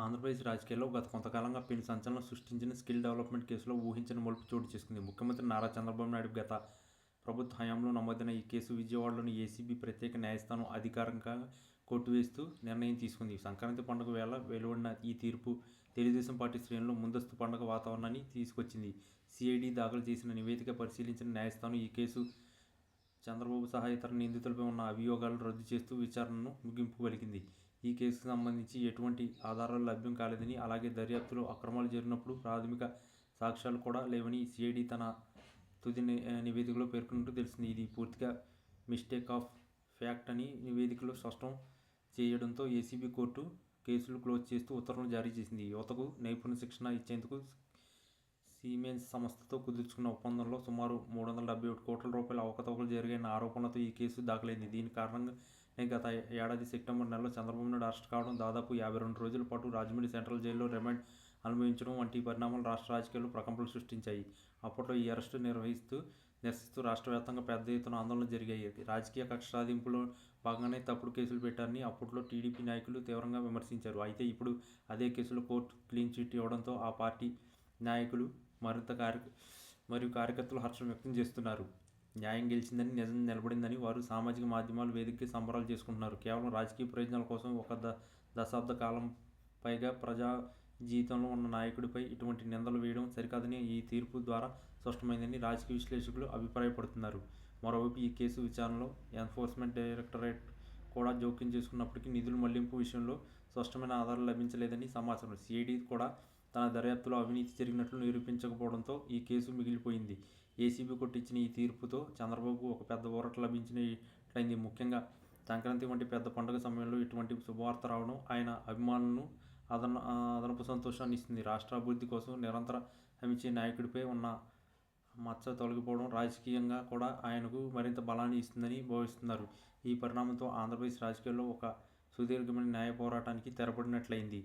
ఆంధ్రప్రదేశ్ రాజకీయాల్లో గత కొంతకాలంగా పెను సంచలనం సృష్టించిన స్కిల్ డెవలప్మెంట్ కేసులో ఊహించని మలుపు చోటు చేసుకుంది. ముఖ్యమంత్రి నారా చంద్రబాబు నాయుడు గత ప్రభుత్వ హయాంలో నమోదైన ఈ కేసు విజయవాడలోని ఏసీబీ ప్రత్యేక న్యాయస్థానం అధికారికంగా కొట్టివేస్తూ నిర్ణయం తీసుకుంది. సంక్రాంతి పండుగ వేళ వెలువడిన ఈ తీర్పు తెలుగుదేశం పార్టీ శ్రేణుల్లో ముందస్తు పండుగ వాతావరణాన్ని తీసుకొచ్చింది. సిఐడి దాఖలు చేసిన నివేదిక పరిశీలించిన న్యాయస్థానం ఈ కేసు చంద్రబాబు సహా ఇతర నిందితులపై ఉన్న అభియోగాలను రద్దు చేస్తూ విచారణను ముగింపు పలికింది. ఈ కేసుకు సంబంధించి ఎటువంటి ఆధారాలు లభ్యం కాలేదని, అలాగే దర్యాప్తులో అక్రమాలు జరిగినప్పుడు ప్రాథమిక సాక్ష్యాలు కూడా లేవని సిఐడి తన తుది నివేదికలో పేర్కొన్నట్టు తెలిసింది. ఇది పూర్తిగా మిస్టేక్ ఆఫ్ ఫ్యాక్ట్ అని నివేదికలో స్పష్టం చేయడంతో ఏసీబీ కోర్టు కేసులు క్లోజ్ చేస్తూ ఉత్తర్వులు జారీ చేసింది. యువతకు నైపుణ్య శిక్షణ ఇచ్చేందుకు సిమెన్స్ సంస్థతో కుదుర్చుకున్న ఒప్పందంలో సుమారు 371 కోట్ల రూపాయల అవకతవకలు జరిగాయన్న ఆరోపణలతో ఈ కేసు దాఖలైంది. దీని కారణంగానే గత ఏడాది సెప్టెంబర్ నెలలో చంద్రబాబు నాయుడు అరెస్ట్ కావడం, దాదాపు 52 రోజుల పాటు రాజమండ్రి సెంట్రల్ జైల్లో రిమాండ్ అనుభవించడం వంటి పరిణామాలు రాష్ట్ర రాజకీయాల్లో ప్రకంపనలు సృష్టించాయి. అప్పట్లో ఈ అరెస్టు నిరసిస్తూ రాష్ట్ర వ్యాప్తంగా పెద్ద ఎత్తున ఆందోళనలు జరిగాయి. రాజకీయ కక్ష సాధింపులో భాగంగానే తప్పుడు కేసులు పెట్టారని అప్పట్లో టీడీపీ నాయకులు తీవ్రంగా విమర్శించారు. అయితే ఇప్పుడు అదే కేసులో కోర్టు క్లీన్ చిట్ ఇవ్వడంతో ఆ పార్టీ నాయకులు మరియు కార్యకర్తలు హర్షం వ్యక్తం చేస్తున్నారు. న్యాయం గెలిచిందని, నిజం నిలబడిందని వారు సామాజిక మాధ్యమాల వేదికగా సంబరాలు చేసుకుంటున్నారు. కేవలం రాజకీయ ప్రయోజనాల కోసం ఒక దశాబ్ద కాలం పైగా ప్రజా జీవితంలో ఉన్న నాయకుడిపై ఇటువంటి నిందలు వేయడం సరికాదని ఈ తీర్పు ద్వారా స్పష్టమైందని రాజకీయ విశ్లేషకులు అభిప్రాయపడుతున్నారు. మరోవైపు ఈ కేసు విచారణలో ఎన్ఫోర్స్మెంట్ డైరెక్టరేట్ కూడా జోక్యం చేసుకున్నప్పటికీ నిధుల మళ్లింపు విషయంలో స్పష్టమైన ఆధారాలు లభించలేదని సమాచారం. సిఐడి కూడా తన దర్యాప్తులో అవినీతి జరిగినట్లు నిరూపించకపోవడంతో ఈ కేసు మిగిలిపోయింది. ఏసీబీ కొట్టించిన ఈ తీర్పుతో చంద్రబాబుకు ఒక పెద్ద ఊరట లభించినట్లయింది. ముఖ్యంగా సంక్రాంతి వంటి పెద్ద పండుగ సమయంలో ఇటువంటి శుభవార్త రావడం ఆయన అభిమానులను అదనపు సంతోషాన్ని ఇస్తుంది. రాష్ట్ర అభివృద్ధి కోసం నిరంతరం శ్రమించే నాయకుడిపై ఉన్న మచ్చ తొలగిపోవడం రాజకీయంగా కూడా ఆయనకు మరింత బలాన్ని ఇస్తుందని భావిస్తున్నారు. ఈ పరిణామంతో ఆంధ్రప్రదేశ్ రాజకీయాల్లో ఒక సుదీర్ఘమైన న్యాయ పోరాటానికి తెరపడినట్లయింది.